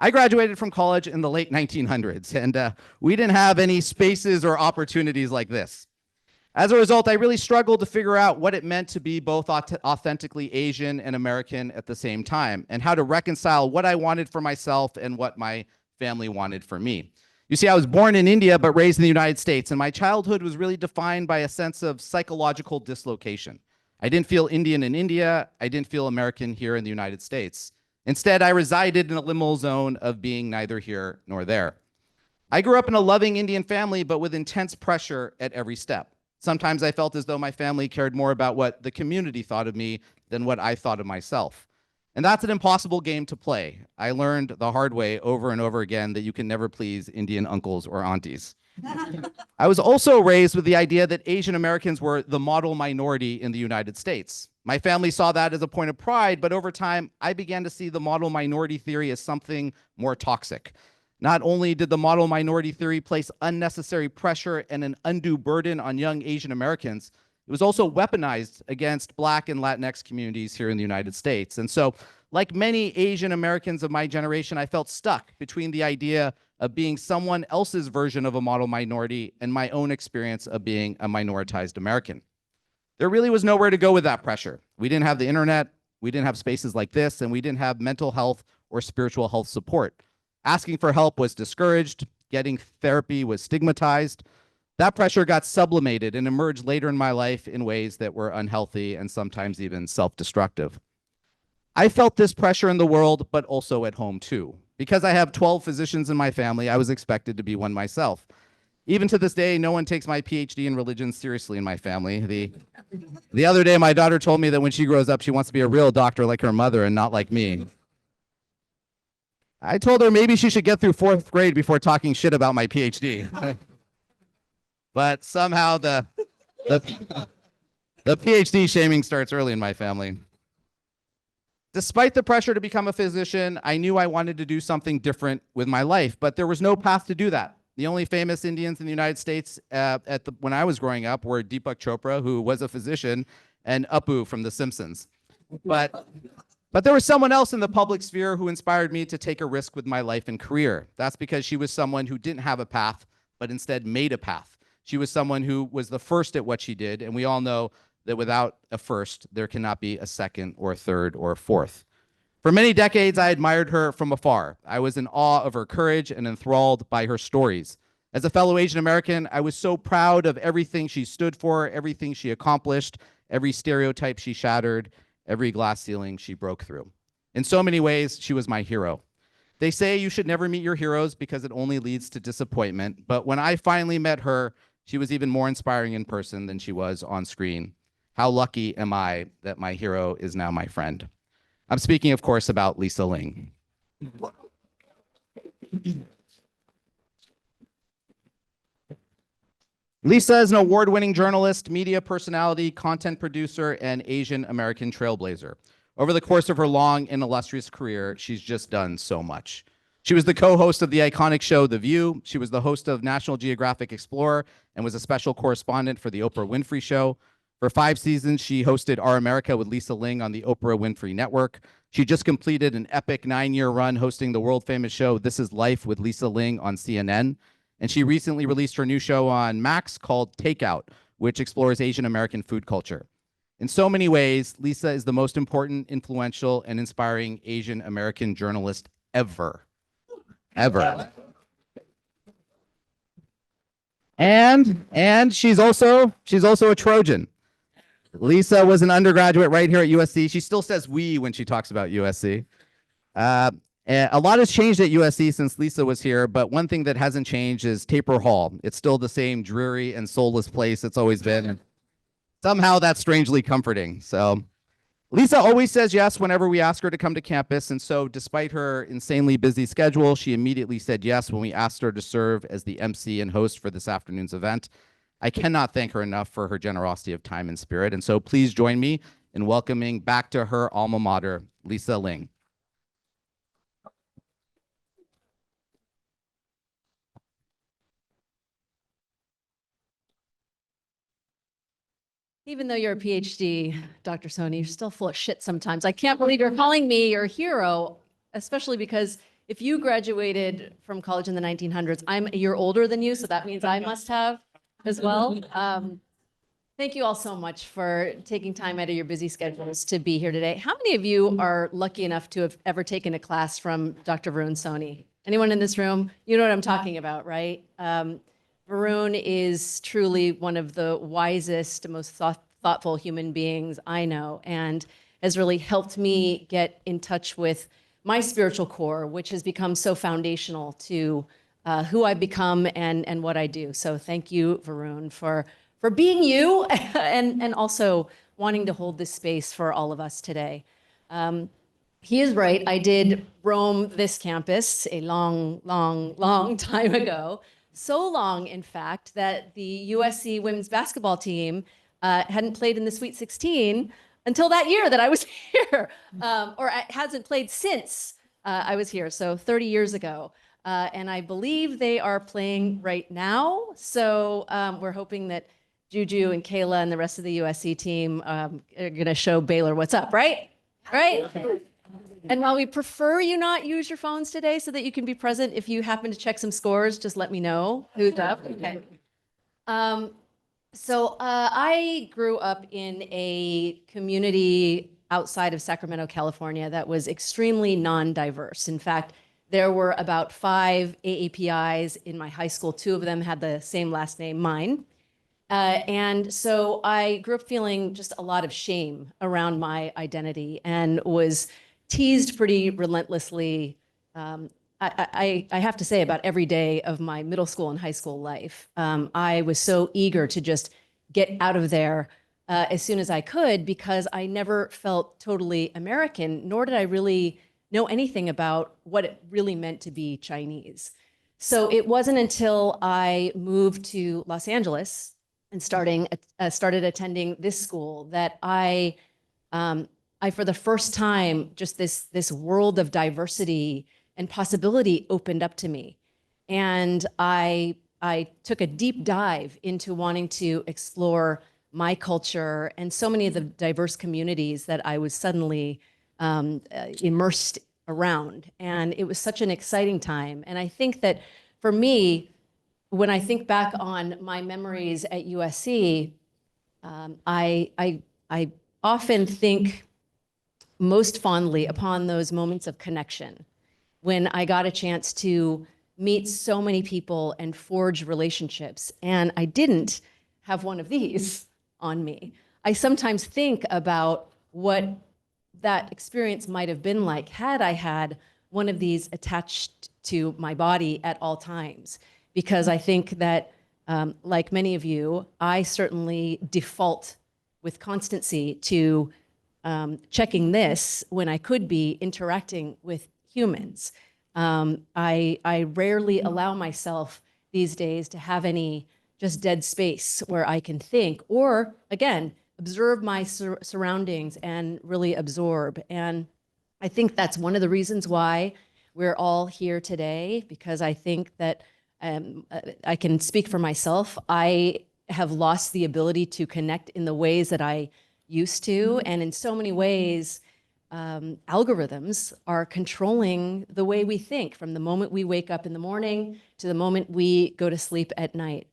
I graduated from college in the late 1900s, and we didn't have any spaces or opportunities like this. As a result, I really struggled to figure out what it meant to be both authentically Asian and American at the same time, and how to reconcile what I wanted for myself and what my family wanted for me. You see, I was born in India, but raised in the United States, and my childhood was really defined by a sense of psychological dislocation. I didn't feel Indian in India. I didn't feel American here in the United States. Instead, I resided in a liminal zone of being neither here nor there. I grew up in a loving Indian family, but with intense pressure at every step. Sometimes I felt as though my family cared more about what the community thought of me than what I thought of myself. And that's an impossible game to play. I learned the hard way over and over again that you can never please Indian uncles or aunties. I was also raised with the idea that Asian Americans were the model minority in the United States. My family saw that as a point of pride, but over time, I began to see the model minority theory as something more toxic. Not only did the model minority theory place unnecessary pressure and an undue burden on young Asian Americans, it was also weaponized against Black and Latinx communities here in the United States. And so, like many Asian Americans of my generation, I felt stuck between the idea of being someone else's version of a model minority and my own experience of being a minoritized American. There really was nowhere to go with that pressure. We didn't have the internet, we didn't have spaces like this, and we didn't have mental health or spiritual health support. Asking for help was discouraged, getting therapy was stigmatized. That pressure got sublimated and emerged later in my life in ways that were unhealthy and sometimes even self-destructive. I felt this pressure in the world, but also at home too. Because I have 12 physicians in my family, I was expected to be one myself. Even to this day, no one takes my PhD in religion seriously in my family. The other day, my daughter told me that when she grows up, she wants to be a real doctor like her mother and not like me. I told her maybe she should get through 4th grade before talking shit about my PhD. But somehow the PhD shaming starts early in my family. Despite the pressure to become a physician, I knew I wanted to do something different with my life, but there was no path to do that. The only famous Indians in the United States when I was growing up were Deepak Chopra, who was a physician, and Apu from The Simpsons. But there was someone else in the public sphere who inspired me to take a risk with my life and career. That's because she was someone who didn't have a path, but instead made a path. She was someone who was the first at what she did, and we all know that without a first, there cannot be a second or a third or a fourth. For many decades, I admired her from afar. I was in awe of her courage and enthralled by her stories. As a fellow Asian American, I was so proud of everything she stood for, everything she accomplished, every stereotype she shattered, every glass ceiling she broke through. In so many ways, she was my hero. They say you should never meet your heroes because it only leads to disappointment. But when I finally met her, she was even more inspiring in person than she was on screen. How lucky am I that my hero is now my friend? I'm speaking, of course, about Lisa Ling. Lisa is an award-winning journalist, media personality, content producer, and Asian American trailblazer. Over the course of her long and illustrious career, she's just done so much. She was the co-host of the iconic show The View. She was the host of National Geographic Explorer and was a special correspondent for the Oprah Winfrey Show. For 5 seasons, she hosted Our America with Lisa Ling on the Oprah Winfrey Network. She just completed an epic 9-year run hosting the world-famous show This Is Life with Lisa Ling on CNN. And she recently released her new show on Max called Takeout, which explores Asian American food culture. In so many ways, Lisa is the most important, influential, and inspiring Asian American journalist ever. Ever. And she's also a Trojan. Lisa was an undergraduate right here at USC. She still says we when she talks about USC. A lot has changed at USC since Lisa was here, but one thing that hasn't changed is Taper Hall. It's still the same dreary and soulless place it's always been. And somehow that's strangely comforting. So Lisa always says yes whenever we ask her to come to campus. And so despite her insanely busy schedule, she immediately said yes when we asked her to serve as the MC and host for this afternoon's event. I cannot thank her enough for her generosity of time and spirit. And so please join me in welcoming back to her alma mater, Lisa Ling. Even though you're a PhD, Dr. Soni, you're still full of shit sometimes. I can't believe you're calling me your hero, especially because if you graduated from college in the 1900s, I'm a year older than you, so that means I must have as well. Thank you all so much for taking time out of your busy schedules to be here today. How many of you are lucky enough to have ever taken a class from Dr. Varun Soni? Anyone in this room? You know what I'm talking about, right? Varun is truly one of the wisest, most thoughtful human beings I know, and has really helped me get in touch with my spiritual core, which has become so foundational to who I've become and what I do. So thank you, Varun, for being you and also wanting to hold this space for all of us today. He is right. I did roam this campus a long, long, long time ago. So long, in fact, that the USC women's basketball team hadn't played in the Sweet 16 until that year that I was here, or hasn't played since I was here, so 30 years ago. And I believe they are playing right now. So we're hoping that Juju and Kayla and the rest of the USC team are going to show Baylor what's up, right? Right? And while we prefer you not use your phones today so that you can be present, if you happen to check some scores, just let me know who's up. Okay. So I grew up in a community outside of Sacramento, California, that was extremely non-diverse. In fact, there were about 5 AAPIs in my high school. 2 of them had the same last name, mine. And so I grew up feeling just a lot of shame around my identity and was teased pretty relentlessly, I have to say, about every day of my middle school and high school life. I was so eager to just get out of there as soon as I could because I never felt totally American, nor did I really know anything about what it really meant to be Chinese. So it wasn't until I moved to Los Angeles and started attending this school that I for the first time, just this world of diversity and possibility opened up to me. And I took a deep dive into wanting to explore my culture and so many of the diverse communities that I was suddenly immersed around. And it was such an exciting time. And I think that for me, when I think back on my memories at USC, I often think most fondly upon those moments of connection when I got a chance to meet so many people and forge relationships. And I didn't have one of these on me. I sometimes think about what that experience might have been like had I had one of these attached to my body at all times. Because I think that, like many of you, I certainly default with constancy to checking this when I could be interacting with humans. I rarely allow myself these days to have any just dead space where I can think or, again, observe my surroundings and really absorb. And I think that's one of the reasons why we're all here today, because I think that I can speak for myself. I have lost the ability to connect in the ways that I used to. And in so many ways, algorithms are controlling the way we think from the moment we wake up in the morning to the moment we go to sleep at night,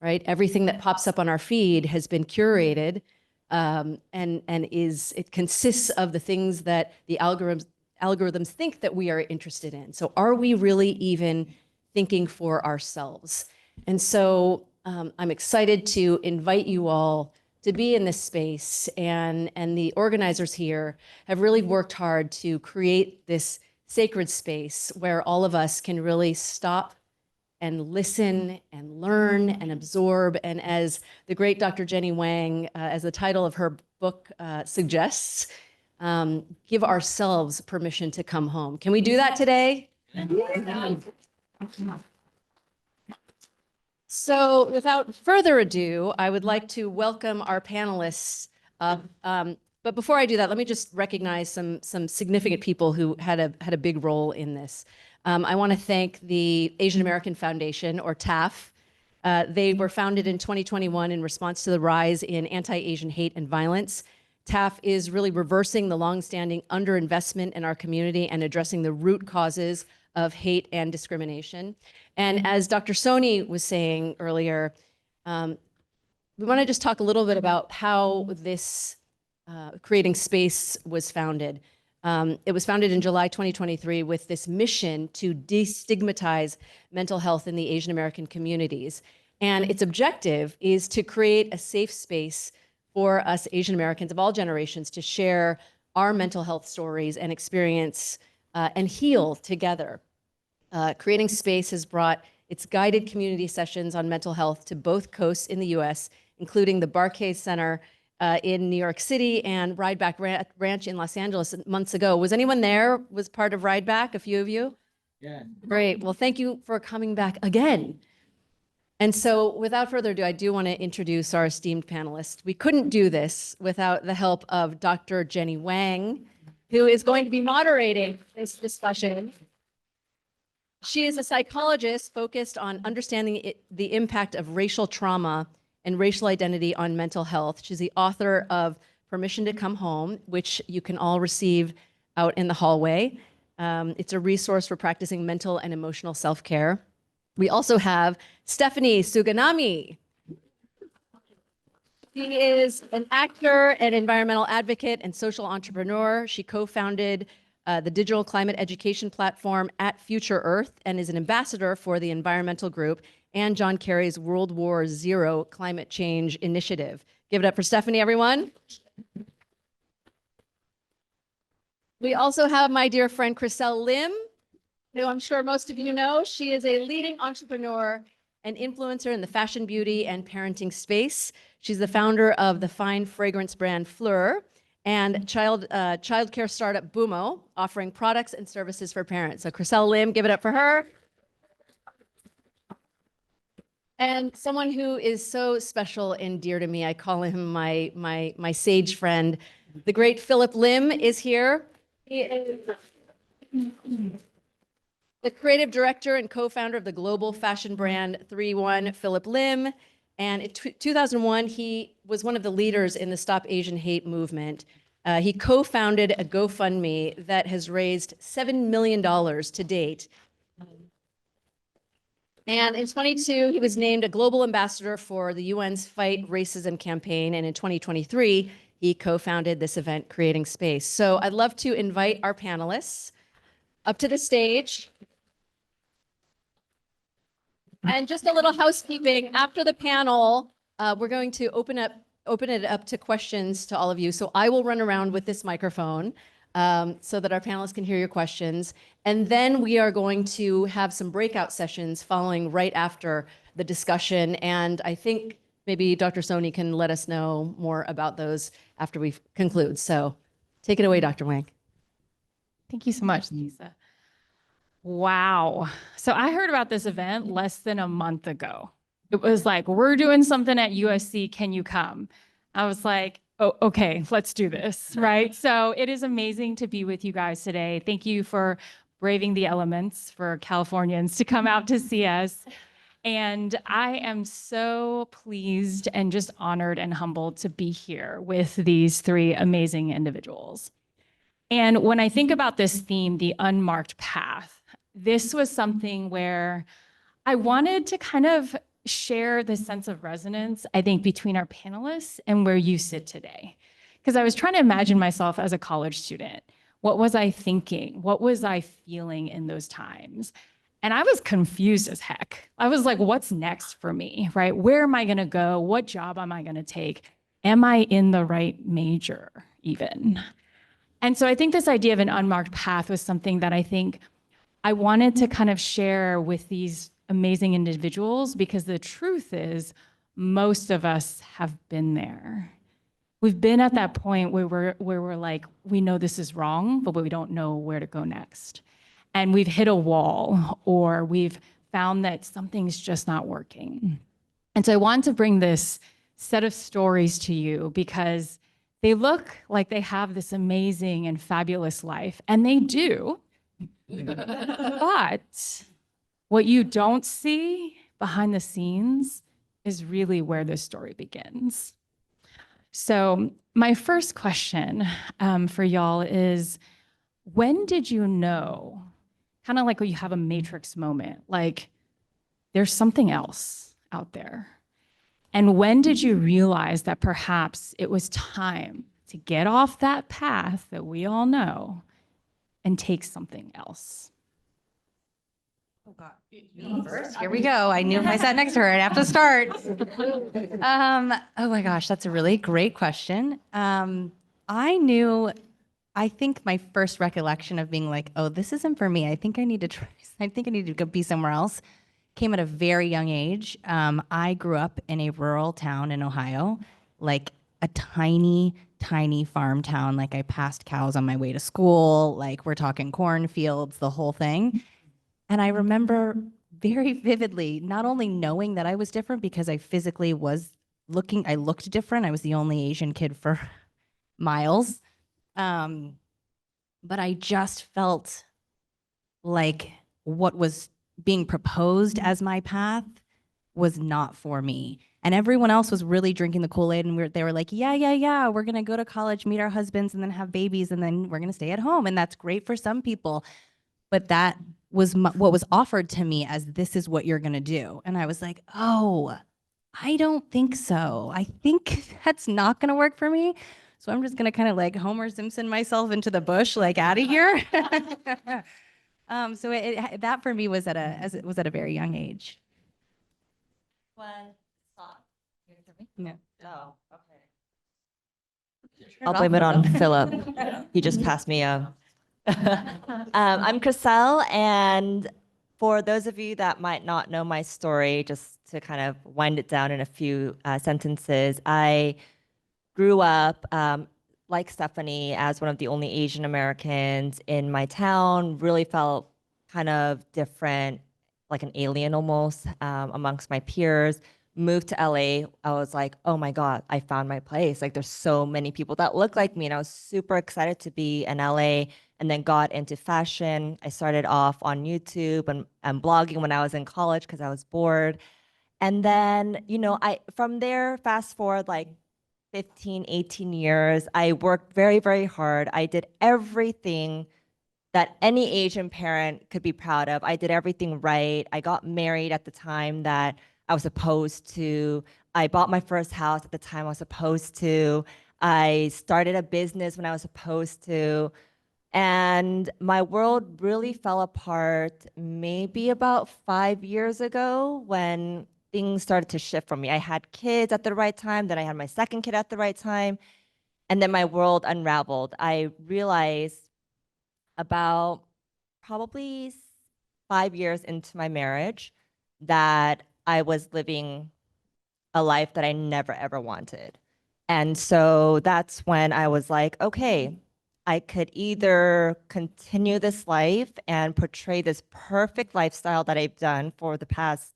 right? Everything that pops up on our feed has been curated and it consists of the things that the algorithms think that we are interested in. So are we really even thinking for ourselves? And so I'm excited to invite you all to be in this space, and the organizers here have really worked hard to create this sacred space where all of us can really stop and listen and learn and absorb. And as the great Dr. Jenny Wang, as the title of her book suggests, give ourselves permission to come home. Can we do that today? So without further ado, I would like to welcome our panelists. But before I do that, let me just recognize some significant people who had a big role in this. I want to thank the Asian American Foundation, or TAAF. They were founded in 2021 in response to the rise in anti-Asian hate and violence. TAAF is really reversing the longstanding underinvestment in our community and addressing the root causes of hate and discrimination. And as Dr. Soni was saying earlier, we want to just talk a little bit about how this Creating Space was founded. It was founded in July 2023 with this mission to destigmatize mental health in the Asian American communities. And its objective is to create a safe space for us Asian Americans of all generations to share our mental health stories and experience and heal together. Creating Space has brought its guided community sessions on mental health to both coasts in the US, including the Barcade Center in New York City and Ride Back Ranch in Los Angeles months ago. Was anyone there? Was part of Ride Back, a few of you? Yeah. Great. Well, thank you for coming back again. And so without further ado, I do want to introduce our esteemed panelists. We couldn't do this without the help of Dr. Jenny Wang, who is going to be moderating this discussion. She is a psychologist focused on understanding the impact of racial trauma and racial identity on mental health. She's the author of Permission to Come Home, which you can all receive out in the hallway. It's a resource for practicing mental and emotional self-care. We also have Stephanie Suganami. She is an actor and environmental advocate and social entrepreneur. She co-founded the digital climate education platform at Future Earth and is an ambassador for the environmental group and John Kerry's World War Zero climate change initiative. Give it up for Stephanie, everyone. We also have my dear friend Chriselle Lim, who I'm sure most of you know. She is a leading entrepreneur and influencer in the fashion, beauty, and parenting space. She's the founder of the fine fragrance brand PHLUR and childcare startup Boomo, offering products and services for parents. So Chriselle Lim, give it up for her. And someone who is so special and dear to me, I call him my sage friend. The great Phillip Lim is here. He is the creative director and co-founder of the global fashion brand 3-1 Phillip Lim. And in 2001, he was one of the leaders in the Stop Asian Hate movement. He co-founded a GoFundMe that has raised $7 million to date. And in 22, he was named a global ambassador for the UN's Fight Racism campaign. And in 2023, he co-founded this event, Creating Space. So I'd love to invite our panelists up to the stage. And just a little housekeeping. After the panel, we're going to open it up to questions to all of you. So I will run around with this microphone so that our panelists can hear your questions. And then we are going to have some breakout sessions following right after the discussion. And I think maybe Dr. Soni can let us know more about those after we conclude. So take it away, Dr. Wang. Thank you so much, Lisa. Wow. So I heard about this event less than a month ago. It was like, we're doing something at USC. Can you come? I was like, oh, okay, let's do this, right? So it is amazing to be with you guys today. Thank you for braving the elements for Californians to come out to see us. And I am so pleased and just honored and humbled to be here with these three amazing individuals. And when I think about this theme, the unmarked path, this was something where I wanted to kind of share the sense of resonance, I think, between our panelists and where you sit today. Because I was trying to imagine myself as a college student. What was I thinking? What was I feeling in those times? And I was confused as heck. I was like, what's next for me, right? Where am I going to go? What job am I going to take? Am I in the right major even? And so I think this idea of an unmarked path was something that I think I wanted to kind of share with these amazing individuals, because the truth is most of us have been there. We've been at that point where we're like, we know this is wrong, but we don't know where to go next. And we've hit a wall, or we've found that something's just not working. And so I want to bring this set of stories to you because they look like they have this amazing and fabulous life, and they do. But what you don't see behind the scenes is really where this story begins. So my first question for y'all is, when did you know kind of like when you have a matrix moment, like there's something else out there. And when did you realize that perhaps it was time to get off that path that we all know and take something else? Oh God. First, here we go. I knew if I sat next to her, I'd have to start. Oh my gosh, that's a really great question. I think my first recollection of being like, oh, this isn't for me. I think I need to try, I think I need to go be somewhere else came at a very young age. I grew up in a rural town in Ohio, like a tiny, tiny farm town. Like I passed cows on my way to school. Like we're talking cornfields, the whole thing. And I remember very vividly, not only knowing that I was different because I physically was I looked different. I was the only Asian kid for miles. But I just felt like what was being proposed as my path was not for me. And everyone else was really drinking the Kool-Aid and they were like, yeah, we're gonna go to college, meet our husbands, and then have babies, and then we're gonna stay at home. And that's great for some people. But that was what was offered to me as this is what you're gonna do. And I was like, oh, I don't think so. I think that's not gonna work for me. So I'm just gonna kind of like Homer Simpson myself into the bush, like out of here. So that for me was at a very young age. No. Oh, okay. I'll blame it on Phillip. He just passed me a. I'm Chriselle, and for those of you that might not know my story, just to kind of wind it down in a few sentences, I grew up like Stephanie as one of the only Asian Americans in my town. Really felt kind of different, like an alien almost amongst my peers. Moved to LA, I was like, oh my God, I found my place. Like there's so many people that look like me. And I was super excited to be in LA, and then got into fashion. I started off on YouTube and blogging when I was in college because I was bored. And then, from there, fast forward like 15, 18 years, I worked very, very hard. I did everything that any Asian parent could be proud of. I did everything right. I got married at the time that I was supposed to. I bought my first house at the time I was supposed to. I started a business when I was supposed to. And my world really fell apart maybe about 5 years ago when things started to shift for me. I had kids at the right time, then I had my second kid at the right time, and then my world unraveled. I realized about probably 5 years into my marriage that I was living a life that I never ever wanted. And so that's when I was like, okay, I could either continue this life and portray this perfect lifestyle that I've done for the past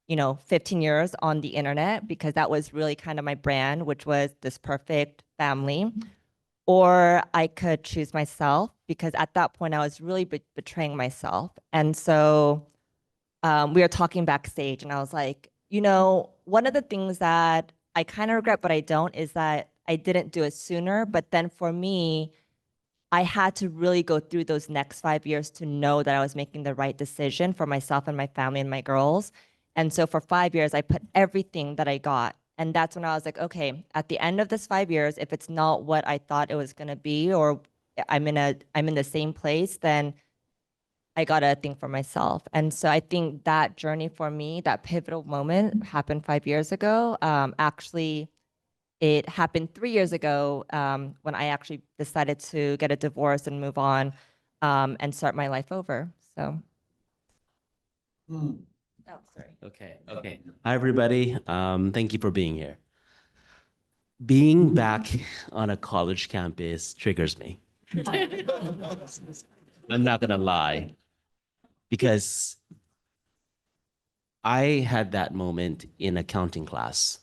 15 years on the internet, because that was really kind of my brand, which was this perfect family. Or I could choose myself, because at that point I was really betraying myself. And so we were talking backstage and I was like, one of the things that I kind of regret, but I don't, is that I didn't do it sooner. But then for me, I had to really go through those next 5 years to know that I was making the right decision for myself and my family and my girls. And so for 5 years, I put everything that I got. And that's when I was like, okay, at the end of this 5 years, if it's not what I thought it was going to be, or I'm in the same place, then I got to think for myself. And so I think that journey for me, that pivotal moment happened 5 years ago. Actually, it happened 3 years ago when I actually decided to get a divorce and move on and start my life over. So. Oh, sorry. Okay. Hi, everybody. Thank you for being here. Being back on a college campus triggers me. I'm not gonna lie, because I had that moment in accounting class,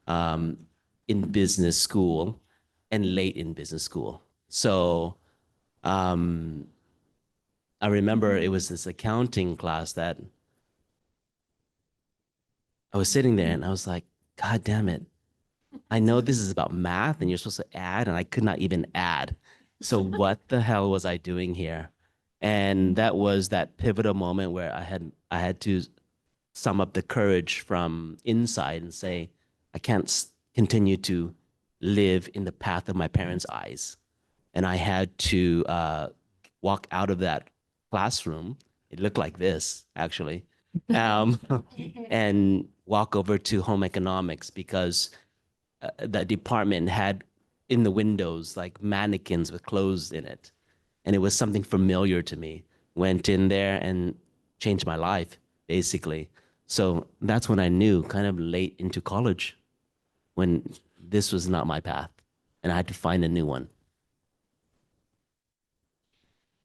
in business school, and late in business school. So I remember it was this accounting class that I was sitting there and I was like, God damn it. I know this is about math and you're supposed to add, and I could not even add. So what the hell was I doing here? And that was that pivotal moment where I had to sum up the courage from inside and say, I can't continue to live in the path of my parents' eyes. And I had to walk out of that classroom. It looked like this, actually, and walk over to home economics because that department had in the windows like mannequins with clothes in it. And it was something familiar to me. Went in there and changed my life, basically. So that's when I knew, kind of late into college, when this was not my path and I had to find a new one.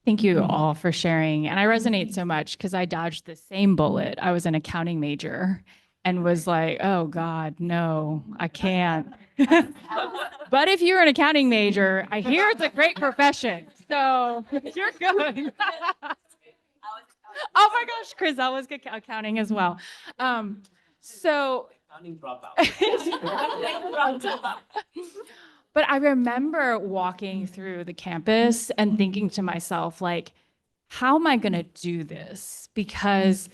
Thank you all for sharing. And I resonate so much because I dodged the same bullet. I was an accounting major and was like, oh God, no, I can't. But if you're an accounting major, I hear it's a great profession. So you're good. Oh my gosh, Chriselle was accounting as well. So Accounting dropout. But I remember walking through the campus and thinking to myself, like, how am I going to do this? Because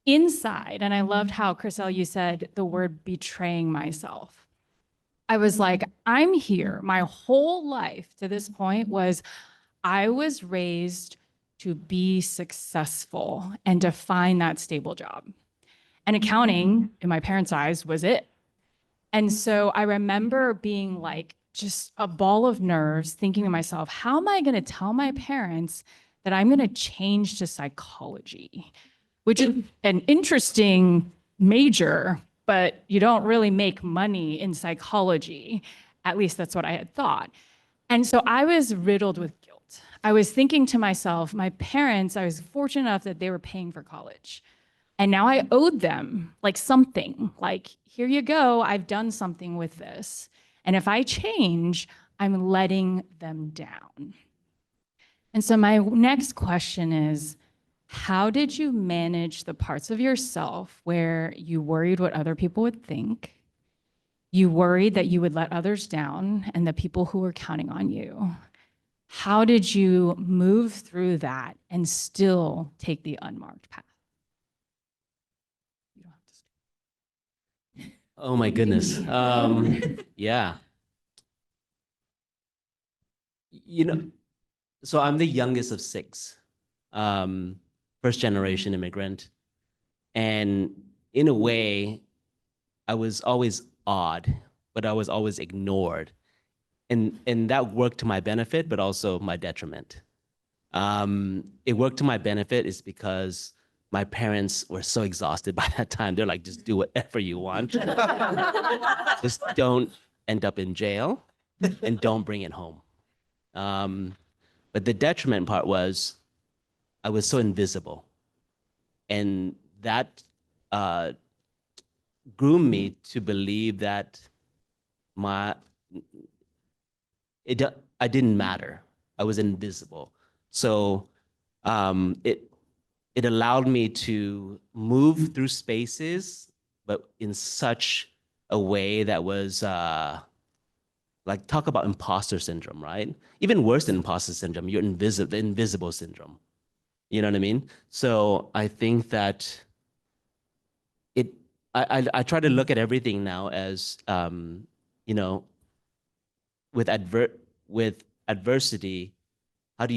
inside, and I loved how, Chriselle, you said the word betraying myself. I was like, I'm here. My whole life to this point was I was raised to be successful and to find that stable job. And accounting, in my parents' eyes, was it. And so I remember being like just a ball of nerves, thinking to myself, how am I going to tell my parents that I'm going to change to psychology, which is an interesting major, but you don't really make money in psychology. At least that's what I had thought. And so I was riddled with guilt. I was thinking to myself, my parents, I was fortunate enough that they were paying for college. And now I owed them like something, like, here you go, I've done something with this. And if I change, I'm letting them down. And so my next question is, how did you manage the parts of yourself where you worried what other people would think? You worried that you would let others down and the people who were counting on you. How did you move through that and still take the unmarked path? You don't have to. Oh my goodness. Yeah. You know, so I'm the youngest of 6, first generation immigrant. And in a way, I was always odd, but I was always ignored. And that worked to my benefit, but also my detriment. It worked to my benefit is because my parents were so exhausted by that time. They're like, just do whatever you want. Just don't end up in jail and don't bring it home. But the detriment part was I was so invisible. And that groomed me to believe that I didn't matter. I was invisible. So it allowed me to move through spaces, but in such a way that was like, talk about imposter syndrome, right? Even worse than imposter syndrome, the invisible syndrome. You know what I mean? So I think that I try to look at everything now as, you know, with adversity, how do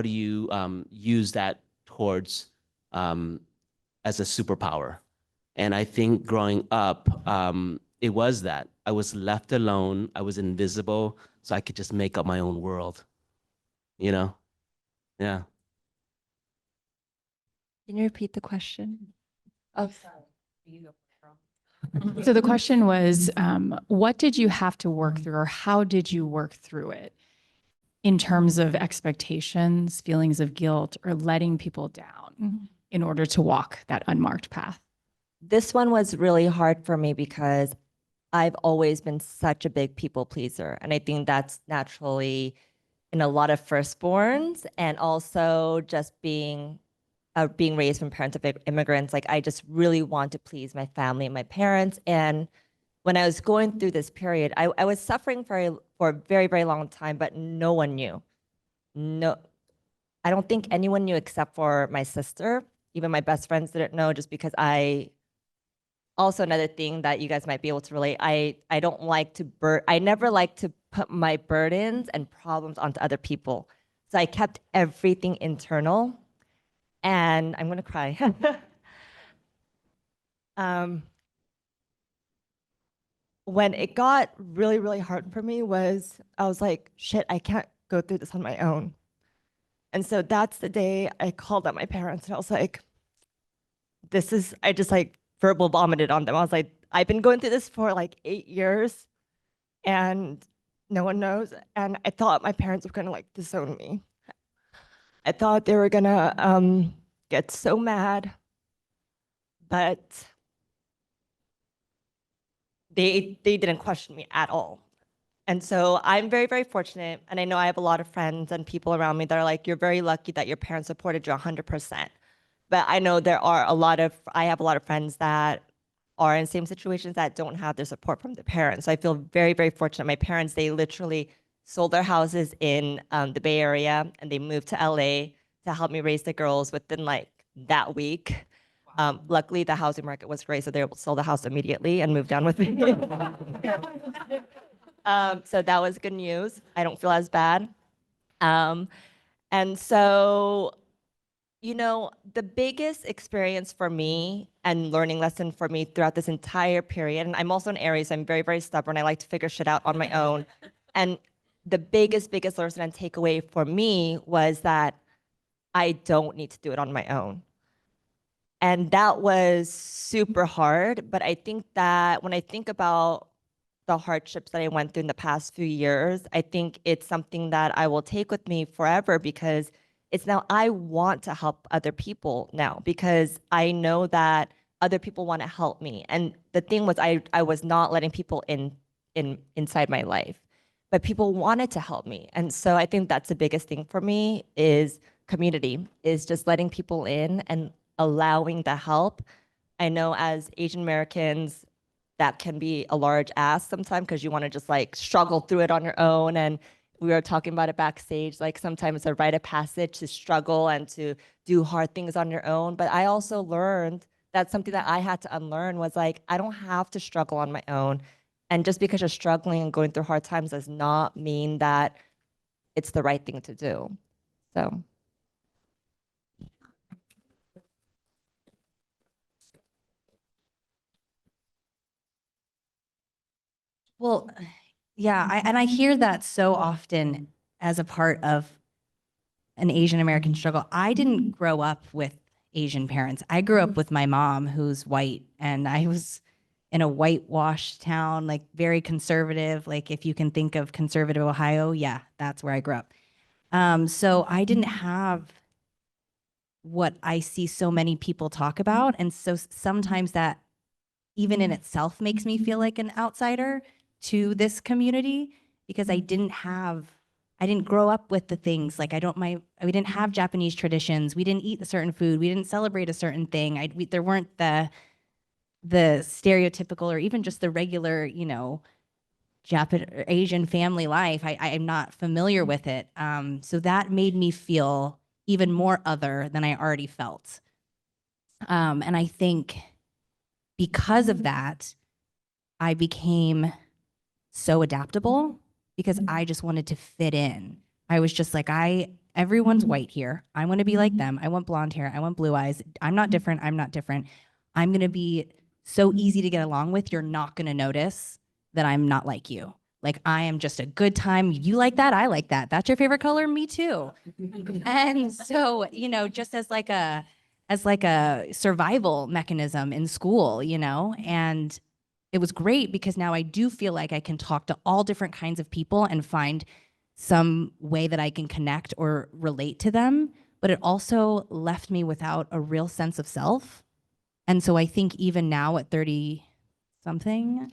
you use that towards as a superpower? And I think growing up, it was that I was left alone. I was invisible, so I could just make up my own world. You know? Yeah. Can you repeat the question? Oh, sorry. So the question was, what did you have to work through, or how did you work through it in terms of expectations, feelings of guilt, or letting people down in order to walk that unmarked path? This one was really hard for me because I've always been such a big people pleaser. And I think that's naturally in a lot of firstborns, and also just being raised from parents of immigrants. Like, I just really want to please my family and my parents. And when I was going through this period, I was suffering for a very, very long time, but no one knew. No, I don't think anyone knew except for my sister. Even my best friends didn't know, just because also another thing that you guys might be able to relate, I don't like to I never like to put my burdens and problems onto other people. So I kept everything internal, and I'm gonna cry. When it got really, really hard for me I was like, shit, I can't go through this on my own. And so that's the day I called up my parents and I was like, I just like verbal vomited on them. I was like, I've been going through this for like 8 years and no one knows. And I thought my parents were gonna like disown me. I thought they were gonna get so mad, but they didn't question me at all. And so I'm very, very fortunate. And I know I have a lot of friends and people around me that are like, you're very lucky that your parents supported you 100%. But I know I have a lot of friends that are in same situations that don't have their support from their parents. So I feel very, very fortunate. My parents, they literally sold their houses in the Bay Area and they moved to LA to help me raise the girls within like that week. Luckily, the housing market was great, so they were able to sell the house immediately and move down with me. So that was good news. I don't feel as bad. And so, you know, the biggest experience for me and learning lesson for me throughout this entire period, and I'm also an Aries, so I'm very, very stubborn. I like to figure shit out on my own. And the biggest lesson and takeaway for me was that I don't need to do it on my own. And that was super hard. But I think that when I think about the hardships that I went through in the past few years, I think it's something that I will take with me forever, because it's now I want to help other people now, because I know that other people want to help me. And the thing was, I was not letting people inside my life, but people wanted to help me. And so I think that's the biggest thing for me is community, is just letting people in and allowing the help. I know as Asian Americans, that can be a large ask sometimes, because you want to just like struggle through it on your own. And we were talking about it backstage, like sometimes it's a rite of passage to struggle and to do hard things on your own. But I also learned that something that I had to unlearn was like, I don't have to struggle on my own. And just because you're struggling and going through hard times does not mean that it's the right thing to do. So. Well, yeah, I hear that so often as a part of an Asian American struggle. I didn't grow up with Asian parents. I grew up with my mom, who's white, and I was in a whitewashed town, like very conservative. Like if you can think of conservative Ohio, yeah, that's where I grew up. So I didn't have what I see so many people talk about. And so sometimes that even in itself makes me feel like an outsider to this community, because I didn't grow up with the things like we didn't have Japanese traditions. We didn't eat a certain food. We didn't celebrate a certain thing. There weren't the stereotypical or even just the regular, you know, Asian family life. I'm not familiar with it. So that made me feel even more other than I already felt. And I think because of that, I became so adaptable, because I just wanted to fit in. I was just like, everyone's white here. I want to be like them. I want blonde hair. I want blue eyes. I'm not different. I'm not different. I'm going to be so easy to get along with. You're not going to notice that I'm not like you. Like, I am just a good time. You like that? I like that. That's your favorite color? Me too. And so, you know, just as like a survival mechanism in school, you know, and it was great because now I do feel like I can talk to all different kinds of people and find some way that I can connect or relate to them. But it also left me without a real sense of self. And so I think even now at 30 something,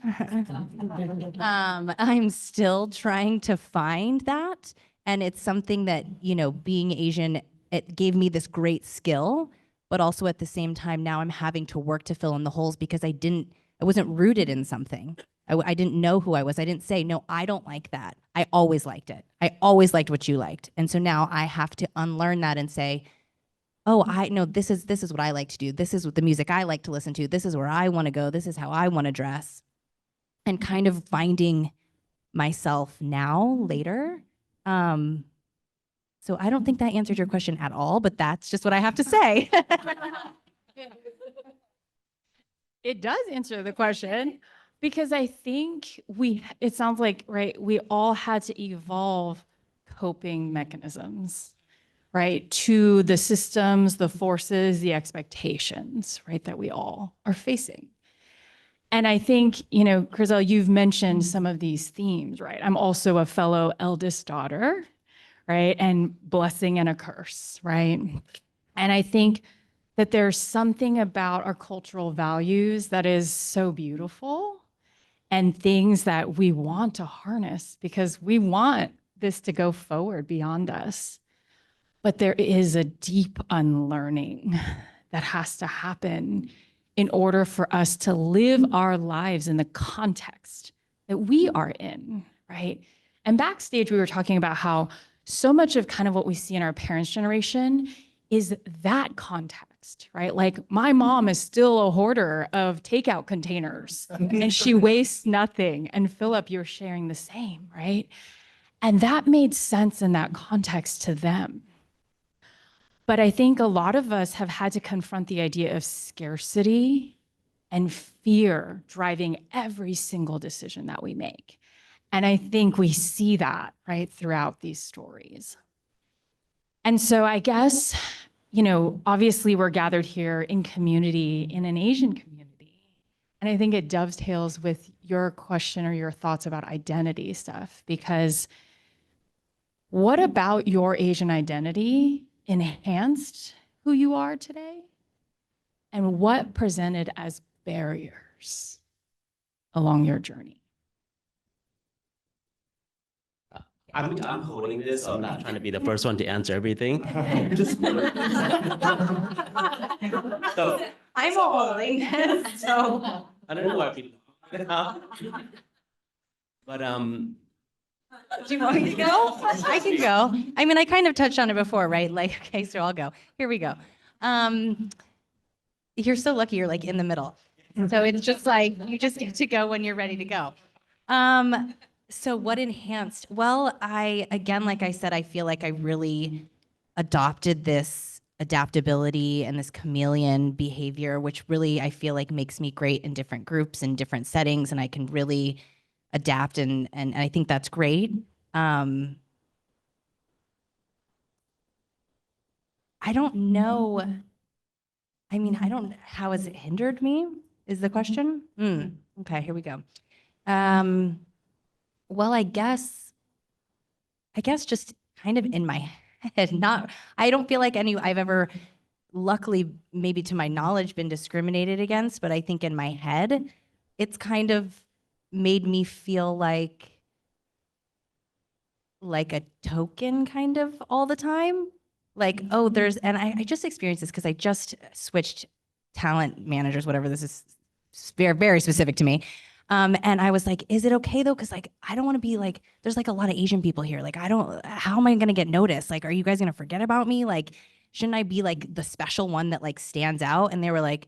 I'm still trying to find that. And it's something that, you know, being Asian, it gave me this great skill, but also at the same time, now I'm having to work to fill in the holes because I didn't I wasn't rooted in something. I didn't know who I was. I didn't say, no, I don't like that. I always liked it. I always liked what you liked. And so now I have to unlearn that and say, oh, I know this is what I like to do. This is what the music I like to listen to. This is where I want to go. This is how I want to dress. And kind of finding myself now later. So I don't think that answered your question at all, but that's just what I have to say. It does answer the question because I think it sounds like, right, we all had to evolve coping mechanisms, right, to the systems, the forces, the expectations, right, that we all are facing. And I think, Chriselle, you've mentioned some of these themes, right? I'm also a fellow eldest daughter, right? And blessing and a curse, right? And I think that there's something about our cultural values that is so beautiful and things that we want to harness because we want this to go forward beyond us. But there is a deep unlearning that has to happen in order for us to live our lives in the context that we are in, right? And backstage, we were talking about how so much of kind of what we see in our parents' generation is that context, right? Like my mom is still a hoarder of takeout containers and she wastes nothing. And Phillip, you're sharing the same, right? And that made sense in that context to them. But I think a lot of us have had to confront the idea of scarcity and fear driving every single decision that we make. And I think we see that, right, throughout these stories. And so I guess, obviously we're gathered here in community, in an Asian community. And I think it dovetails with your question or your thoughts about identity stuff, because what about your Asian identity enhanced who you are today? And what presented as barriers along your journey? I'm holding this, so I'm not trying to be the first one to answer everything. So I'm holding this, so. I don't know why people. But Do you want me to go? I can go. I mean, I kind of touched on it before, right? Like, okay, so I'll go. Here we go. You're so lucky you're like in the middle. So it's just like, you just get to go when you're ready to go. So what enhanced? Well, again, like I said, I feel like I really adopted this adaptability and this chameleon behavior, which really I feel like makes me great in different groups and different settings, and I can really adapt, and I think that's great. I don't know. I mean, how has it hindered me is the question? Okay, here we go. Well, I guess just kind of in my head, I don't feel like I've ever, luckily, maybe to my knowledge, been discriminated against, but I think in my head, it's kind of made me feel like a token kind of all the time. Like, oh, and I just experienced this because I just switched talent managers, whatever, this is very, very specific to me. And I was like, is it okay though? Cause like, I don't want to be like, there's like a lot of Asian people here. Like, how am I going to get noticed? Like, are you guys going to forget about me? Like, shouldn't I be like the special one that like stands out? And they were like,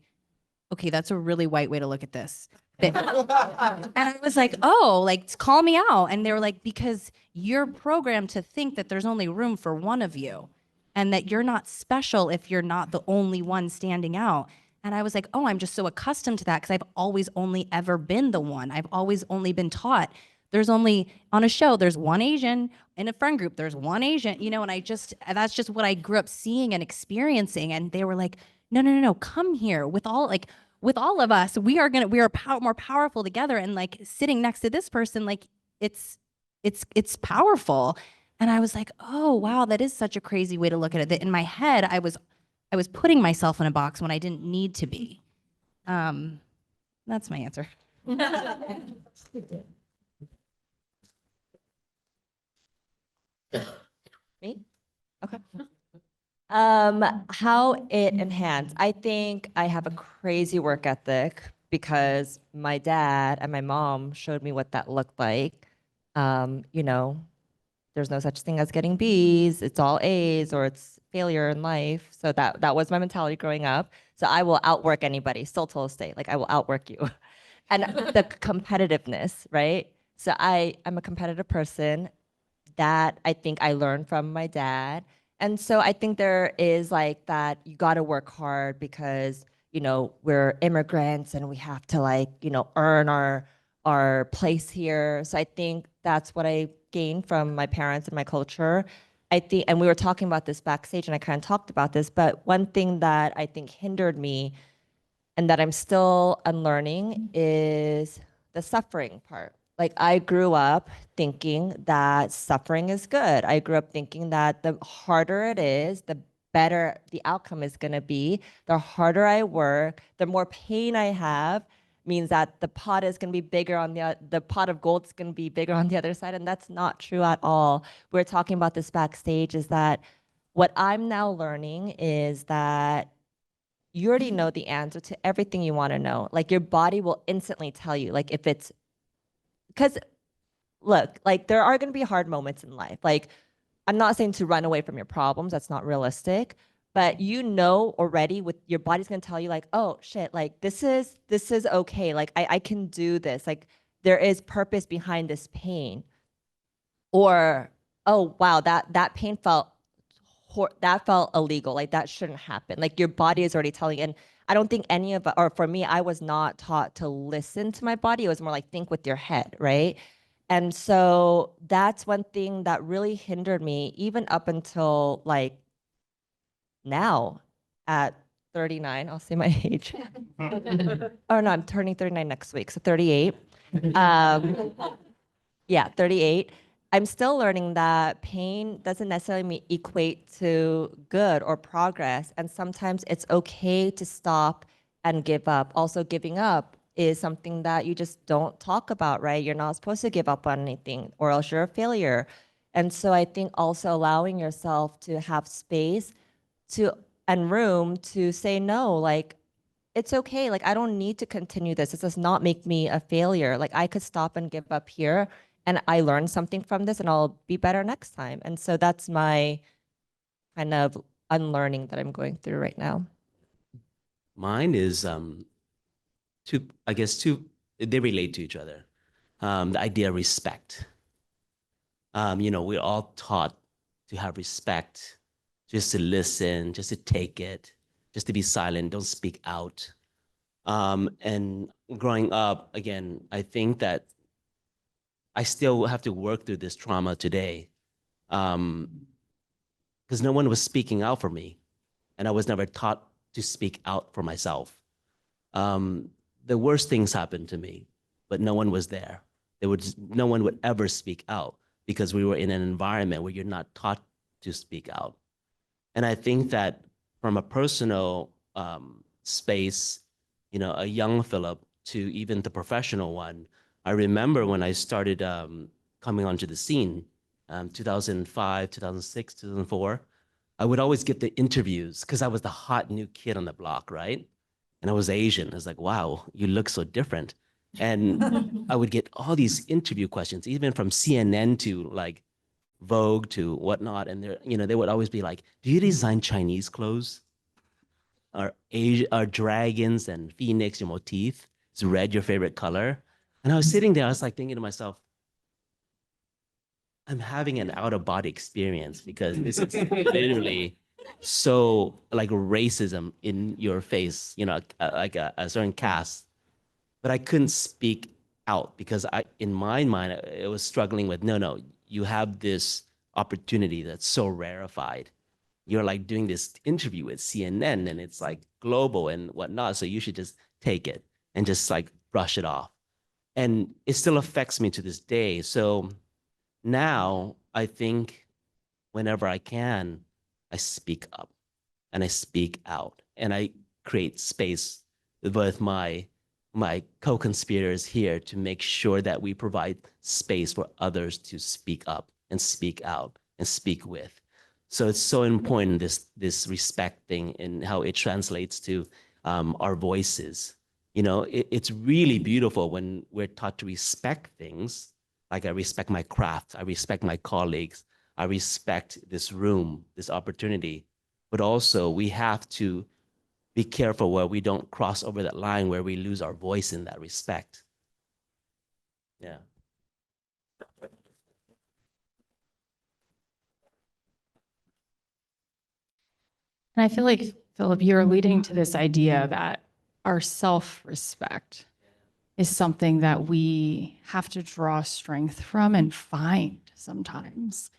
okay, that's a really white way to look at this. And I was like, oh, like, call me out. And they were like, because you're programmed to think that there's only room for one of you and that you're not special if you're not the only one standing out. And I was like, oh, I'm just so accustomed to that because I've always only ever been the one. I've always only been taught there's only, on a show, there's one Asian. In a friend group, there's one Asian, and that's just what I grew up seeing and experiencing. And they were like, no, come here with all of us. We are more powerful together. And like sitting next to this person, like it's powerful. And I was like, oh, wow, that is such a crazy way to look at it. That in my head, I was putting myself in a box when I didn't need to be. That's my answer. Me? Okay. How it enhanced. I think I have a crazy work ethic because my dad and my mom showed me what that looked like. You know, there's no such thing as getting B's. It's all A's or it's failure in life. So that was my mentality growing up. So I will outwork anybody, still till this day. Like I will outwork you. And the competitiveness, right? So I'm a competitive person that I think I learned from my dad. And so I think there is like that you got to work hard because, you know, we're immigrants and we have to like, you know, earn our place here. So I think that's what I gained from my parents and my culture. I think, and we were talking about this backstage and I kind of talked about this, but one thing that I think hindered me and that I'm still unlearning is the suffering part. Like I grew up thinking that suffering is good. I grew up thinking that the harder it is, the better the outcome is going to be. The harder I work, the more pain I have means that the pot is going to be bigger on the pot of gold is going to be bigger on the other side. And that's not true at all. We were talking about this backstage is that what I'm now learning is that you already know the answer to everything you want to know. Like your body will instantly tell you, like if it's, because look, like there are going to be hard moments in life. Like I'm not saying to run away from your problems. That's not realistic. But you know already with your body's going to tell you like, oh shit, like this is okay. Like I can do this. Like there is purpose behind this pain. Or, oh wow, that pain felt illegal. Like that shouldn't happen. Like your body is already telling you. And I don't think any of, or for me, I was not taught to listen to my body. It was more like think with your head, right? And so that's one thing that really hindered me, even up until like now at 39. I'll say my age. Oh no, I'm turning 39 next week, so 38. Yeah, 38. I'm still learning that pain doesn't necessarily equate to good or progress. And sometimes it's okay to stop and give up. Also, giving up is something that you just don't talk about, right? You're not supposed to give up on anything or else you're a failure. And so I think also allowing yourself to have space and room to say no, like, it's okay. Like, I don't need to continue this. This does not make me a failure. Like, I could stop and give up here and I learned something from this and I'll be better next time. And so that's my kind of unlearning that I'm going through right now. Mine is they relate to each other. The idea of respect. You know, we're all taught to have respect, just to listen, just to take it, just to be silent, don't speak out. And growing up, again, I think that I still have to work through this trauma today because no one was speaking out for me. And I was never taught to speak out for myself. The worst things happened to me, but no one was there. No one would ever speak out because we were in an environment where you're not taught to speak out. And I think that from a personal space, you know, a young Phillip to even the professional one, I remember when I started coming onto the scene, 2005, 2006, 2004, I would always get the interviews because I was the hot new kid on the block, right? And I was Asian. I was like, wow, you look so different. And I would get all these interview questions, even from CNN to like Vogue to whatnot. And they would always be like, do you design Chinese clothes? Are dragons and phoenix your motif? Is red your favorite color? And I was sitting there, I was like thinking to myself, I'm having an out-of-body experience because this is literally so like racism in your face, you know, like a certain caste. But I couldn't speak out because in my mind, I was struggling with, no, you have this opportunity that's so rarefied. You're like doing this interview with CNN and it's like global and whatnot. So you should just take it and just like brush it off. And it still affects me to this day. So now I think whenever I can, I speak up and I speak out and I create space with my co-conspirators here to make sure that we provide space for others to speak up and speak out and speak with. So it's so important, this respect thing and how it translates to our voices. It's really beautiful when we're taught to respect things. Like I respect my craft, I respect my colleagues, I respect this room, this opportunity. But also we have to be careful where we don't cross over that line where we lose our voice in that respect. Yeah. And I feel like, Phillip, you're leading to this idea that our self-respect is something that we have to draw strength from and find sometimes,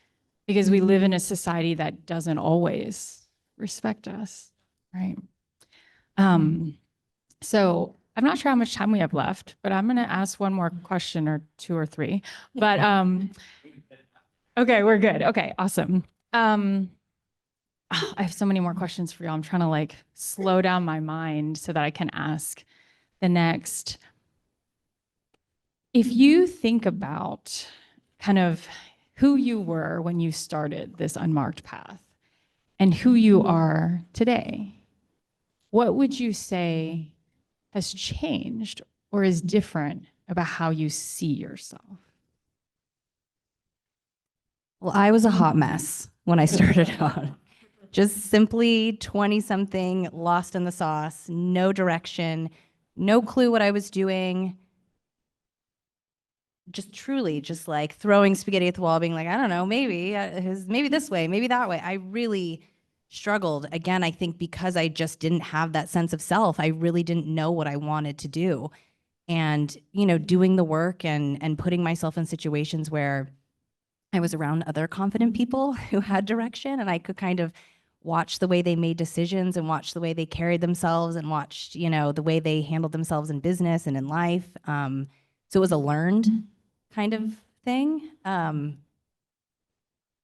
because we live in a society that doesn't always respect us, right? So I'm not sure how much time we have left, but I'm going to ask one more question or two or three. But okay, we're good. Okay, awesome. I have so many more questions for you. I'm trying to like slow down my mind so that I can ask the next. If you think about kind of who you were when you started this Unmarked Path and who you are today, what would you say has changed or is different about how you see yourself? Well, I was a hot mess when I started out. Just simply 20-something, lost in the sauce, no direction, no clue what I was doing. Just truly just like throwing spaghetti at the wall, being like, I don't know, maybe this way, maybe that way. I really struggled. Again, I think because I just didn't have that sense of self. I really didn't know what I wanted to do. And, doing the work and putting myself in situations where I was around other confident people who had direction, and I could kind of watch the way they made decisions and watch the way they carried themselves and watched, the way they handled themselves in business and in life. So it was a learned kind of thing.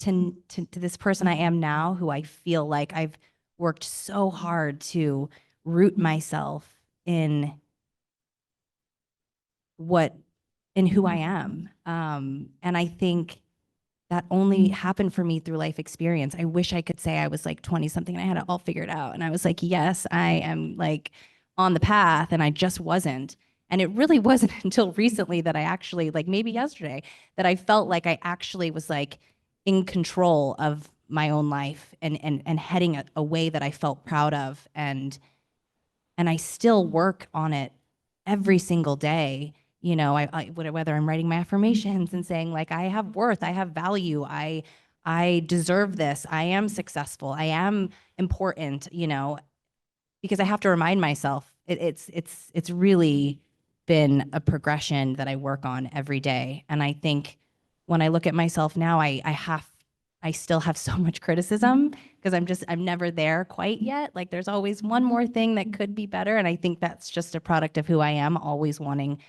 To this person I am now, who I feel like I've worked so hard to root myself in who I am. And I think that only happened for me through life experience. I wish I could say I was like 20 something and I had it all figured out. And I was like, yes, I am like on the path, and I just wasn't. And it really wasn't until recently that I actually, like maybe yesterday, that I felt like I actually was like in control of my own life and heading a way that I felt proud of. And I still work on it every single day. Whether I'm writing my affirmations and saying like, I have worth, I have value, I deserve this, I am successful, I am important, because I have to remind myself it's really been a progression that I work on every day. And I think when I look at myself now, I still have so much criticism because I'm never there quite yet. Like there's always one more thing that could be better. And I think that's just a product of who I am, always wanting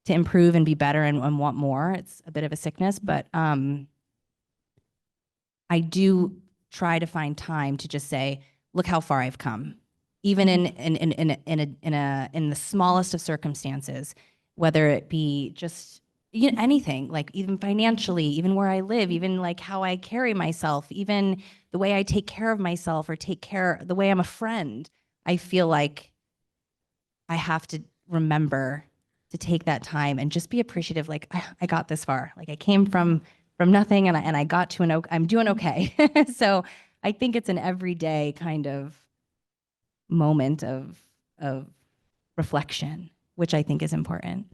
to improve and be better and want more. It's a bit of a sickness, but I do try to find time to just say, look how far I've come, even in the smallest of circumstances, whether it be just anything, like even financially, even where I live, even like how I carry myself, even the way I take care of myself or the way I'm a friend. I feel like I have to remember to take that time and just be appreciative. Like I got this far. Like I came from nothing and I got to I'm doing okay. So I think it's an everyday kind of moment of reflection, which I think is important.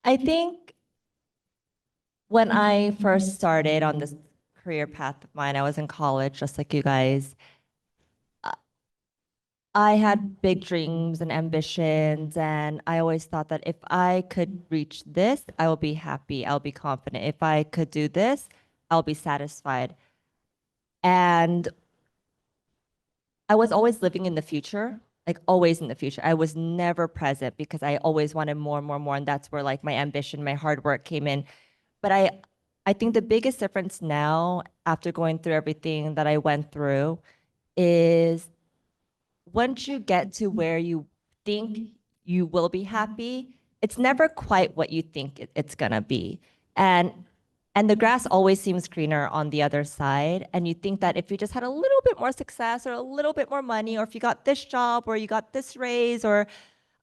I think when I first started on this career path of mine, I was in college, just like you guys. I had big dreams and ambitions, and I always thought that if I could reach this, I will be happy, I'll be confident. If I could do this, I'll be satisfied. And I was always living in the future, like always in the future. I was never present because I always wanted more and more and more. And that's where like my ambition, my hard work came in. But I think the biggest difference now, after going through everything that I went through, is once you get to where you think you will be happy, it's never quite what you think it's gonna be. And the grass always seems greener on the other side. And you think that if you just had a little bit more success or a little bit more money, or if you got this job or you got this raise or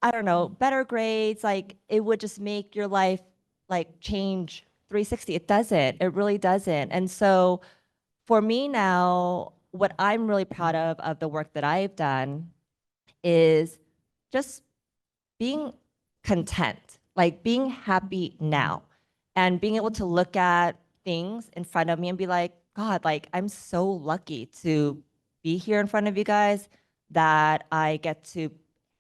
I don't know, better grades, like it would just make your life like change 360. It doesn't. It really doesn't. And so for me now, what I'm really proud of the work that I've done is just being content, like being happy now and being able to look at things in front of me and be like, God, like I'm so lucky to be here in front of you guys, that I get to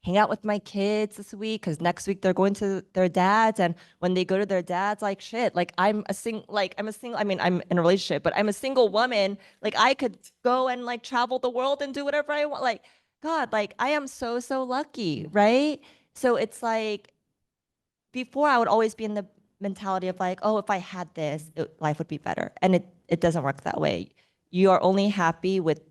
hang out with my kids this week because next week they're going to their dads, and when they go to their dads, like shit, like I'm a single, I mean, I'm in a relationship, but I'm a single woman. Like I could go and like travel the world and do whatever I want. Like, God, like I am so, so lucky, right? So it's like before I would always be in the mentality of like, oh, if I had this, life would be better. And it doesn't work that way. You are only happy with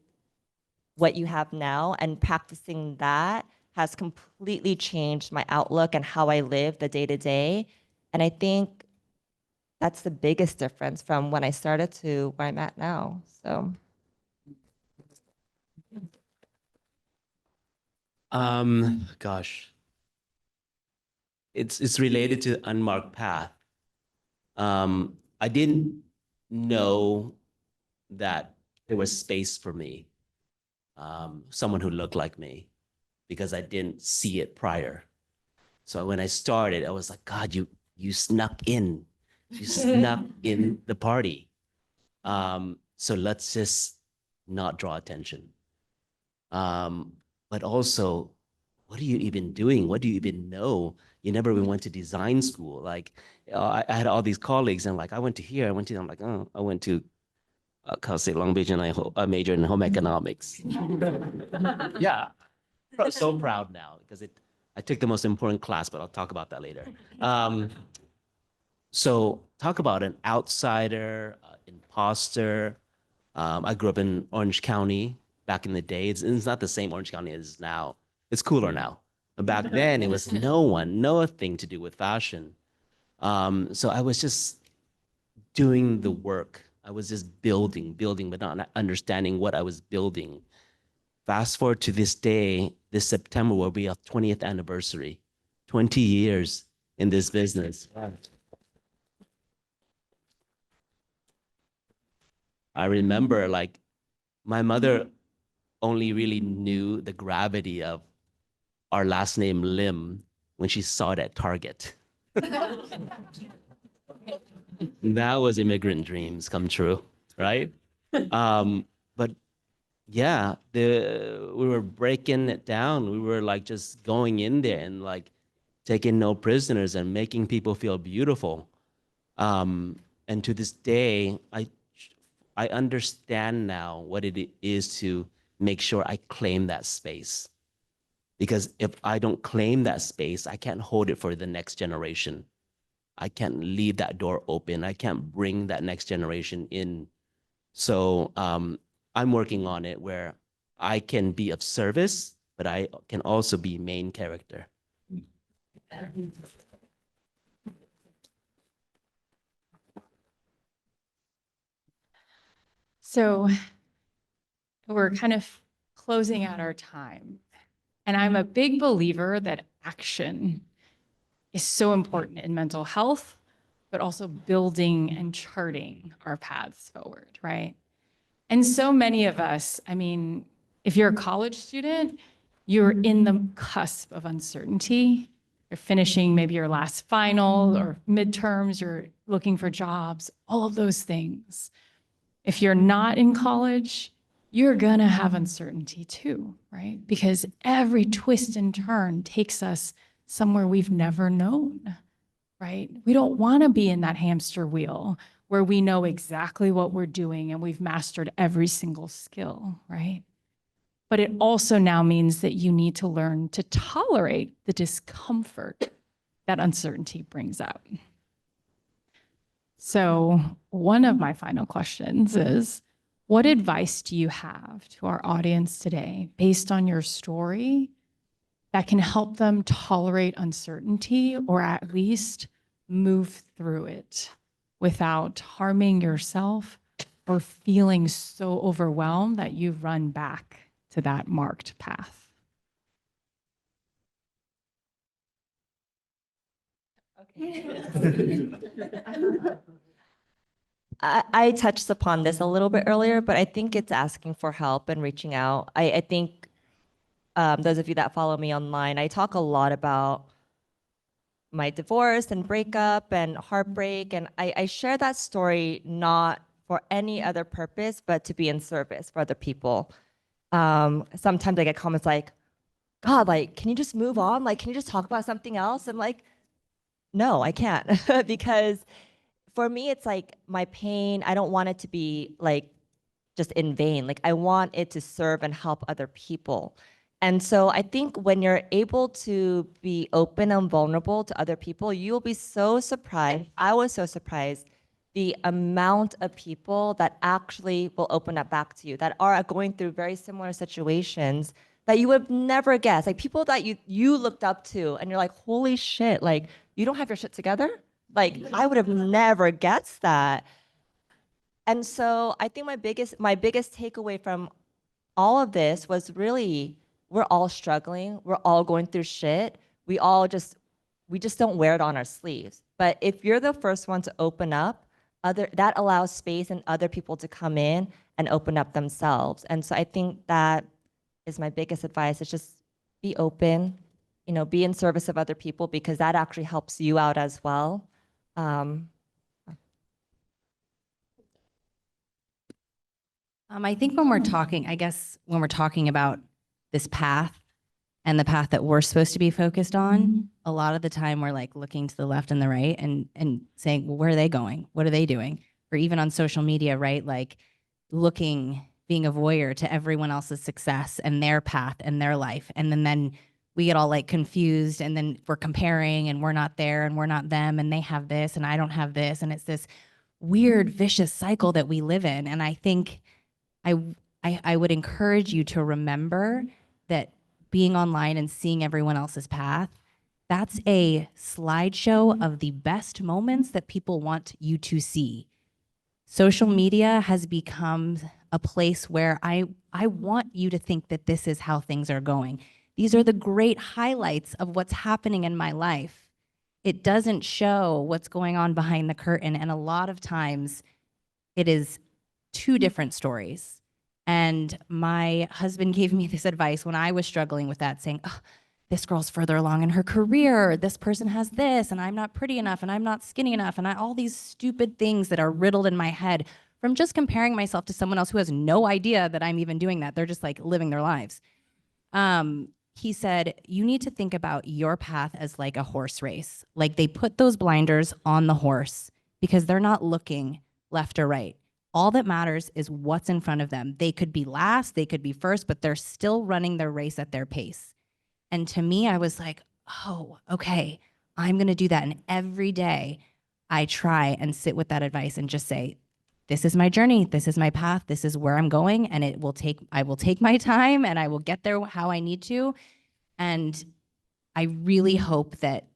what you have now, and practicing that has completely changed my outlook and how I live the day to day. And I think that's the biggest difference from when I started to where I'm at now. So. Gosh, it's related to Unmarked Path. I didn't know that there was space for me, someone who looked like me, because I didn't see it prior. So when I started, I was like, God, you snuck in. You snuck in the party. So let's just not draw attention. But also, what are you even doing? What do you even know? You never even went to design school. Like, I had all these colleagues, and like, I went to here, I went to, I'm like, oh, I went to Cal State Long Beach, and I majored in home economics. Yeah, so proud now because I took the most important class, but I'll talk about that later. So talk about an outsider, imposter. I grew up in Orange County back in the day. It's not the same Orange County as now. It's cooler now. But back then, it was nothing to do with fashion. So I was just doing the work. I was just building, but not understanding what I was building. Fast forward to this day, this September will be our 20th anniversary, 20 years in this business. I remember like my mother only really knew the gravity of our last name Lim when she saw it at Target. That was immigrant dreams come true, right? But yeah, we were breaking it down. We were like just going in there and like taking no prisoners and making people feel beautiful. And to this day, I understand now what it is to make sure I claim that space. Because if I don't claim that space, I can't hold it for the next generation. I can't leave that door open. I can't bring that next generation in. So I'm working on it where I can be of service, but I can also be main character. So we're kind of closing out our time. And I'm a big believer that action is so important in mental health, but also building and charting our paths forward, right? And so many of us, I mean, if you're a college student, you're in the cusp of uncertainty. You're finishing maybe your last final or midterms, you're looking for jobs, all of those things. If you're not in college, you're gonna have uncertainty too, right? Because every twist and turn takes us somewhere we've never known, right? We don't wanna be in that hamster wheel where we know exactly what we're doing and we've mastered every single skill, right? But it also now means that you need to learn to tolerate the discomfort that uncertainty brings out. So one of my final questions is, what advice do you have to our audience today based on your story that can help them tolerate uncertainty or at least move through it? without harming yourself or feeling so overwhelmed that you run back to that marked path. I touched upon this a little bit earlier, but I think it's asking for help and reaching out. I think those of you that follow me online, I talk a lot about my divorce and breakup and heartbreak. And I share that story not for any other purpose, but to be in service for other people. Sometimes I get comments like, God, like, can you just move on? Like, can you just talk about something else? I'm like, no, I can't. Because for me, it's like my pain, I don't want it to be like just in vain. Like, I want it to serve and help other people. And so I think when you're able to be open and vulnerable to other people, you'll be so surprised. I was so surprised the amount of people that actually will open up back to you, that are going through very similar situations that you would never guess. Like people that you looked up to and you're like, holy shit, like you don't have your shit together? Like I would have never guessed that. And so I think my biggest takeaway from all of this was really, we're all struggling. We're all going through shit. We just don't wear it on our sleeves. But if you're the first one to open up, that allows space and other people to come in and open up themselves. And so I think that is my biggest advice, is just be open, be in service of other people, because that actually helps you out as well. I think when we're talking about this path and the path that we're supposed to be focused on, a lot of the time we're like looking to the left and the right and saying, well, where are they going? What are they doing? Or even on social media, right? Like being a voyeur to everyone else's success and their path and their life. And then we get all like confused, and then we're comparing, and we're not there and we're not them, and they have this and I don't have this. And it's this weird vicious cycle that we live in. And I think I would encourage you to remember that being online and seeing everyone else's path, that's a slideshow of the best moments that people want you to see. Social media has become a place where I want you to think that this is how things are going. These are the great highlights of what's happening in my life. It doesn't show what's going on behind the curtain. And a lot of times it is two different stories. And my husband gave me this advice when I was struggling with that, saying, oh, this girl's further along in her career, this person has this, and I'm not pretty enough, and I'm not skinny enough, and all these stupid things that are riddled in my head from just comparing myself to someone else who has no idea that I'm even doing that. They're just like living their lives. He said, you need to think about your path as like a horse race. Like they put those blinders on the horse because they're not looking left or right. All that matters is what's in front of them. They could be last, they could be first, but they're still running their race at their pace. And to me, I was like, oh, okay, I'm going to do that. And every day I try and sit with that advice and just say, this is my journey. This is my path. This is where I'm going. And I will take my time and I will get there how I need to. And I really hope that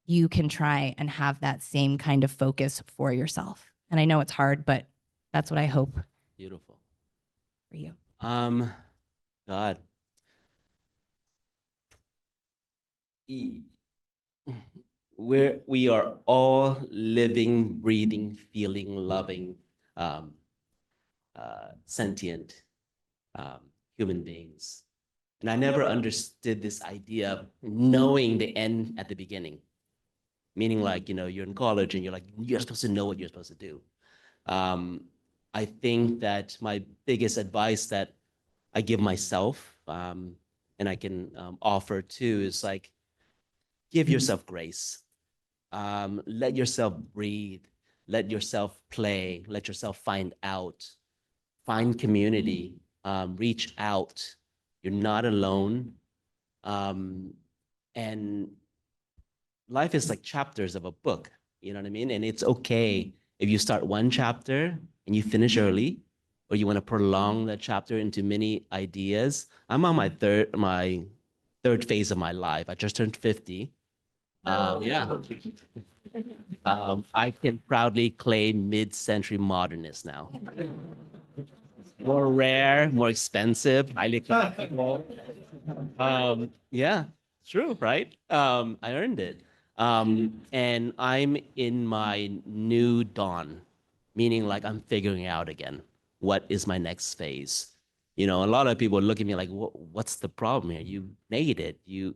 you can try and have that same kind of focus for yourself. And I know it's hard, but that's what I hope. Beautiful. For you. God. We are all living, breathing, feeling, loving, sentient human beings. And I never understood this idea of knowing the end at the beginning. Meaning like, you're in college and you're supposed to know what you're supposed to do. I think that my biggest advice that I give myself, and I can offer too, is like, give yourself grace. Let yourself breathe. Let yourself play. Let yourself find out. Find community. Reach out. You're not alone. And life is like chapters of a book. You know what I mean? And it's okay if you start one chapter and you finish early, or you want to prolong that chapter into many ideas. I'm on my third phase of my life. I just turned 50. Yeah. I can proudly claim mid-century modernist now. More rare, more expensive, highly collectible. Yeah, true, right? I earned it. And I'm in my new dawn, meaning like I'm figuring out again what is my next phase. You know, a lot of people look at me like, "What's the problem here? You made it. You're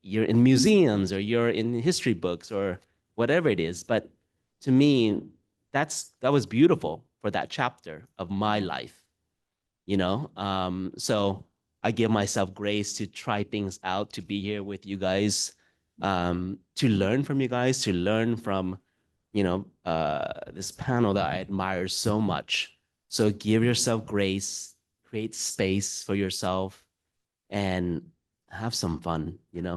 you're in museums or you're in history books or whatever it is." But to me, that was beautiful for that chapter of my life. You know, so I give myself grace to try things out, to be here with you guys, to learn from you guys, to learn from, this panel that I admire so much. So give yourself grace, create space for yourself, and have some fun, Yeah.